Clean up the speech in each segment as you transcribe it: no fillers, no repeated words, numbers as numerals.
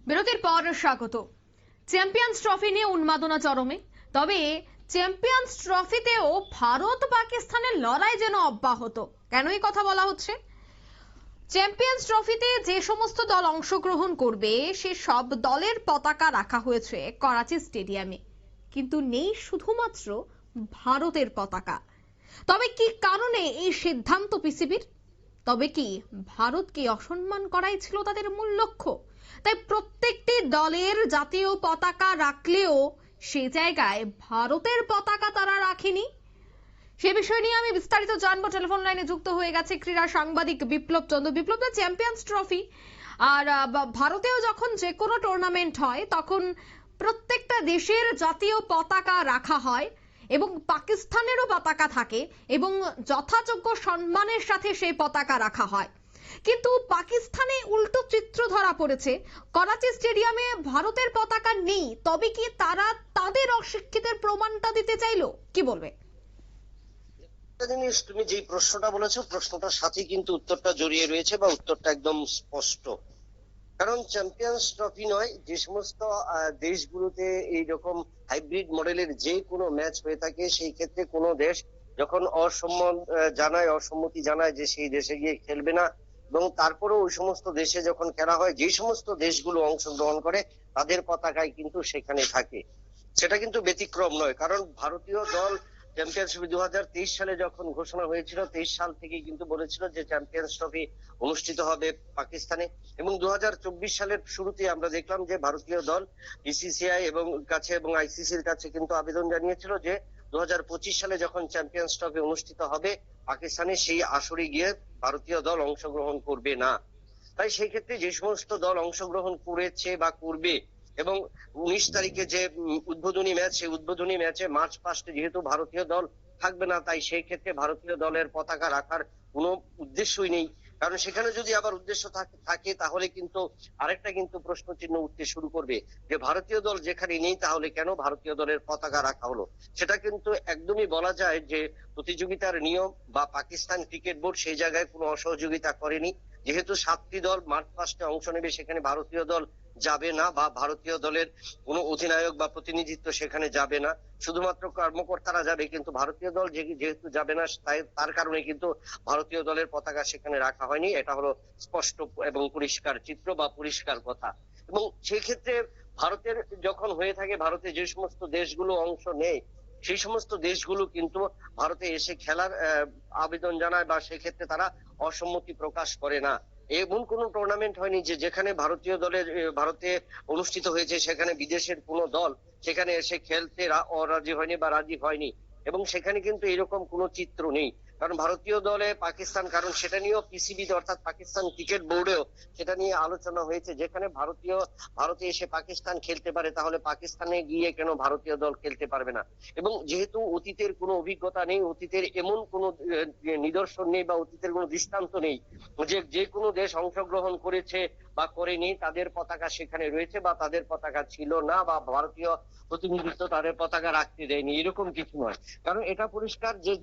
বিরতির পর স্বাগত। চ্যাম্পিয়ন্স ট্রফি নিয়ে উন্মাদনা চরমে। তবে চ্যাম্পিয়ন্স ট্রফিতেও ভারত পাকিস্তানের লড়াই যেন অব্যাহত। কেন এই কথা বলা হচ্ছে? চ্যাম্পিয়ন্স ট্রফিতে যে সমস্ত দল অংশগ্রহণ করবে সে সব দলের পতাকা রাখা হয়েছে করাচি স্টেডিয়ামে, কিন্তু নেই শুধুমাত্র ভারতের পতাকা। তবে কি কারণে এই সিদ্ধান্ত পিসিবির? তবে কি ভারতকে অসম্মান করাই ছিল তাদের মূল লক্ষ্য? তাই প্রত্যেকটি দলের জাতীয় পতাকা রাখলেও সে জায়গায় ভারতের পতাকা তারা রাখেনি। সে বিষয় নিয়ে আমি বিস্তারিত জানবো। টেলিফোন লাইনে যুক্ত হয়ে গেছে ক্রীড়া সাংবাদিক বিপ্লব চন্দ্র। বিপ্লব, চ্যাম্পিয়ন্স ট্রফি আর ভারতেও যখন যে কোনো টুর্নামেন্ট হয় তখন প্রত্যেকটা দেশের জাতীয় পতাকা রাখা হয় এবং পাকিস্তানেরও পতাকা থাকে এবং যথাযোগ্য সম্মানের সাথে সেই পতাকা রাখা হয়। কিন্তু পাকিস্তানে উল্টো চিত্র ধরা পড়েছে। করাচি স্টেডিয়ামে ভারতের পতাকা নেই, তবে কি তারা তাদের অশিক্ষিতের প্রমাণটা দিতে চাইলো? কি বলবে? জিনিস, তুমি যে প্রশ্নটা বলেছো প্রশ্নটার সাথে কিন্তু উত্তরটা জড়িয়ে রয়েছে বা উত্তরটা একদম স্পষ্ট। কারণ চ্যাম্পিয়ন্স ট্রফি নয়, যে সমস্ত দেশগুলোতে এইরকম হাইব্রিড মডেলের যে কোনো ম্যাচ হয়ে থাকে সেই ক্ষেত্রে কোনো দেশ যখন অসম্মতি জানায় যে সেই দেশে গিয়ে খেলবে না, এবং তারপরেও ওই সমস্ত দেশে যখন খেলা হয় যে সমস্ত দেশগুলো অংশগ্রহণ করে তাদের পতাকায় কিন্তু সেখানে থাকে, সেটা কিন্তু ব্যতিক্রম নয়। কারণ ভারতীয় দল চ্যাম্পিয়নশিপ 2023 সালে যখন ঘোষণা হয়েছিল, 23 সাল থেকে কিন্তু বলেছিল যে চ্যাম্পিয়ন্স ট্রফি অনুষ্ঠিত হবে পাকিস্তানে, এবং 2024 সালের শুরুতে আমরা দেখলাম যে ভারতীয় দল বিসিসিআই এবং আইসিসির কাছে কিন্তু আবেদন জানিয়েছিল যে 2025 সালে যখন চ্যাম্পিয়ন্স ট্রফি অনুষ্ঠিত হবে পাকিস্তানে সেই আসরে গিয়ে ভারতীয় দল অংশগ্রহণ করবে না। তাই সেই ক্ষেত্রে যে সমস্ত দল অংশগ্রহণ করেছে বা করবে, এবং 19 তারিখে যে উদ্বোধনী ম্যাচ, সেই উদ্বোধনী ম্যাচে মার্চ পাস্টে যেহেতু ভারতীয় দল থাকবে না, তাই সেই ক্ষেত্রে ভারতীয় দলের পতাকা রাখার কোনো উদ্দেশ্যই নেই। কারণ সেখানে যদি আবার উদ্দেশ্য থাকে তাহলে কিন্তু আরেকটা কিন্তু প্রশ্ন চিহ্ন উঠতে শুরু করবে যে ভারতীয় দল যেখানে নেই তাহলে কেন ভারতীয় দলের পতাকা রাখা হলো। সেটা কিন্তু একদমই বলা যায় যে প্রতিযোগিতার নিয়ম বা পাকিস্তান ক্রিকেট বোর্ড সেই জায়গায় কোনো অসহযোগিতা করেনি। যেহেতু 7টি দল মার্চ পাস্টে অংশ নেবে, সেখানে ভারতীয় দল যাবে না বা ভারতীয় দলের কোনো অধিনায়ক বা প্রতিনিধিত্ব সেখানে যাবে না, শুধুমাত্র কর্মকর্তারা যাবে, কিন্তু ভারতীয় দল যেহেতু যাবে না তার কারণে কিন্তু ভারতীয় দলের পতাকা সেখানে রাখা হয়নি। এটা হলো স্পষ্ট এবং পরিষ্কার চিত্র বা পরিষ্কার কথা। এবং সেই ক্ষেত্রে ভারতের যখন হয়ে থাকে, ভারতে যে সমস্ত দেশগুলো অংশ নেয় সেই সমস্ত দেশগুলো কিন্তু ভারতে এসে খেলার আবেদন জানায় বা সেক্ষেত্রে তারা অসম্মতি প্রকাশ করে না। এমন কোন টুর্নামেন্ট হয়নি যে যেখানে ভারতে অনুষ্ঠিত হয়েছে সেখানে বিদেশের কোন দল সেখানে এসে খেলতে অরাজি হয়নি বা রাজি হয়নি, এবং সেখানে কিন্তু এরকম কোনো চিত্র নেই। কারণ ভারতীয় দলে পাকিস্তান, কারণ সেটা নিয়েও পিসিবি অর্থাৎ পাকিস্তান ক্রিকেট বোর্ডেও সেটা নিয়ে আলোচনা হয়েছে, যেখানে ভারতে এসে পাকিস্তান খেলতে পারে তাহলে পাকিস্তানে গিয়ে কেন ভারতীয় দল খেলতে পারবে না। এবং যেহেতু অতীতের কোনো অভিজ্ঞতা নেই, অতীতের এমন কোনো নিদর্শন নেই বা অতীতের কোনো দৃষ্টান্ত নেই যে কোনো দেশ অংশগ্রহণ করেছে বা করেনি তাদের পতাকা সেখানে রয়েছে বা তাদের পতাকা ছিল না বা ভারতীয় প্রতিনিধিত্ব তাদের পতাকা রাখতে দেয়নি, এরকম কিছু নয়। কারণ এটা পরিষ্কার যে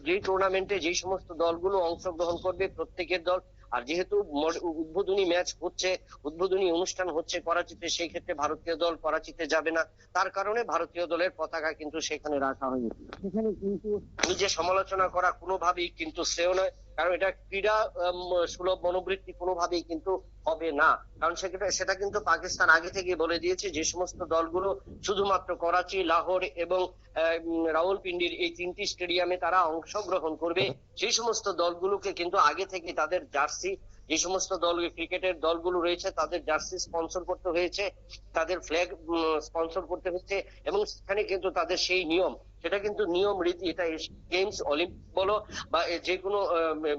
যেই টুর্নামেন্টে যে সমস্ত দলগুলো অংশগ্রহণ করবে প্রত্যেকের দল, আর যেহেতু উদ্বোধনী ম্যাচ হচ্ছে, উদ্বোধনী অনুষ্ঠান হচ্ছে করাচিতে, সেই ক্ষেত্রে ভারতীয় দল করাচিতে যাবে না, তার কারণে ভারতীয় দলের পতাকা কিন্তু সেখানে রাখা হয়নি। সেখানে কিন্তু নিজে সমালোচনা করা কোনোভাবেই কিন্তু শ্রেয় নয়, কারণ এটা ক্রীড়া সুলভ মনোবৃত্তি কোনোভাবেই কিন্তু হবে না। কারণ সেটা কিন্তু পাকিস্তান আগে থেকে বলে দিয়েছে যে সমস্ত দলগুলো শুধুমাত্র করাচি, লাহোর এবং রাওয়ালপিন্ডির এই 3টি স্টেডিয়ামে তারা অংশগ্রহণ করবে, সেই সমস্ত দলগুলোকে কিন্তু আগে থেকে তাদের জার্সি, যে সমস্ত দল ক্রিকেটের দলগুলো রয়েছে তাদের জার্সি স্পন্সর করতে হয়েছে, তাদের ফ্ল্যাগ স্পন্সর করতে হচ্ছে, এবং সেখানে কিন্তু তাদের সেই নিয়ম, সেটা কিন্তু নিয়ম রীতি, এটা গেমস অলিম্পিক বলো বা যে কোনো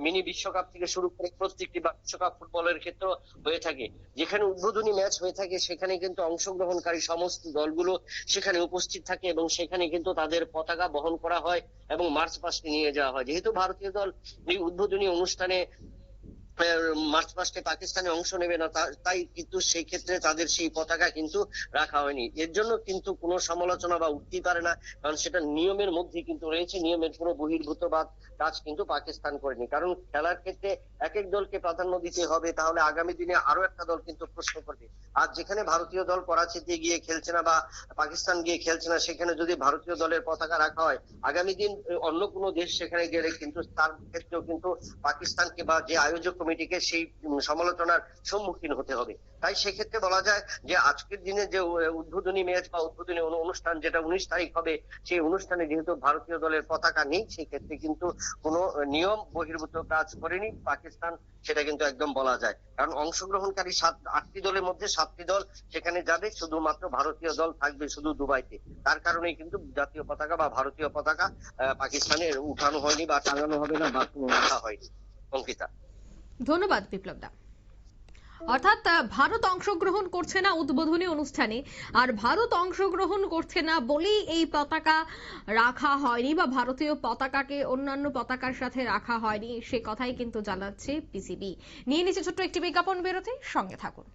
মিনি বিশ্বকাপ থেকে শুরু করে প্রত্যেকটি বা বিশ্বকাপ ফুটবলের ক্ষেত্রে হয়ে থাকে, যেখানে উদ্বোধনী ম্যাচ হয়ে থাকে সেখানে কিন্তু অংশগ্রহণকারী সমস্ত দলগুলো সেখানে উপস্থিত থাকে এবং সেখানে কিন্তু তাদের পতাকা বহন করা হয় এবং মার্চ পাস্টে নিয়ে যাওয়া হয়। যেহেতু ভারতীয় দল এই উদ্বোধনী অনুষ্ঠানে মার্চ মাসে পাকিস্তানে অংশ নেবে না, তাই কিন্তু সেই ক্ষেত্রে তাদের সেই পতাকা কিন্তু রাখা হয়নি। এর জন্য কিন্তু কোনো সমালোচনা বা উঠতেই পারে না, কারণ সেটা নিয়মের মধ্যে কিন্তু রয়েছে, নিয়মের কোনো বহির্ভূত বা কাজ কিন্তু পাকিস্তান করেনি। কারণ খেলার ক্ষেত্রে এক এক দলকে প্রাধান্য দিতে হবে, তাহলে আগামী দিনে আরো একটা দল কিন্তু প্রশ্ন করবে। আর যেখানে ভারতীয় দল করাচিতে গিয়ে খেলছে না বা পাকিস্তান গিয়ে খেলছে না, সেখানে যদি ভারতীয় দলের পতাকা রাখা হয়, আগামী দিন অন্য কোনো দেশ সেখানে গেলে কিন্তু তার ক্ষেত্রেও কিন্তু পাকিস্তানকে বা যে আয়োজক কমিটিকে সেই সমালোচনার সম্মুখীন হতে হবে। তাই সেক্ষেত্রে বলা যায় যে আজকের দিনে যে উদ্বোধনী ম্যাচ বা উদ্বোধনী অনুষ্ঠান যেটা 19 তারিখ হবে, সেই অনুষ্ঠানে যেহেতু ভারতীয় দলের পতাকা নেই, সেই ক্ষেত্রে কিন্তু কোনো নিয়ম বহির্ভূত কাজ করেনি পাকিস্তান, সেটা কিন্তু একদম বলা যায়। কারণ অংশগ্রহণকারী 8টি দলের মধ্যে 7টি দল সেখানে যাবে, শুধুমাত্র ভারতীয় দল থাকবে শুধু দুবাইতে। তার কারণেই কিন্তু জাতীয় পতাকা বা ভারতীয় পতাকা পাকিস্তানে উঠানো হয়নি বা টাঙানো হবে না বা রাখা হয়নি। অঙ্কিতা। ধন্যবাদ বিপ্লব দা। অর্থাৎ ভারত অংশগ্রহণ করছে না উদ্বোধনী অনুষ্ঠানে, আর ভারত অংশগ্রহণ করছে না বলেই এই পতাকা রাখা হয়নি বা ভারতীয় পতাকাকে অন্যান্য পতাকার সাথে রাখা হয়নি, সে কথাই কিন্তু জানাচ্ছে পিসিবি। নিয়ে নিচ্ছে ছোট্ট একটি বিজ্ঞাপন বিরতি, সঙ্গে থাকুন।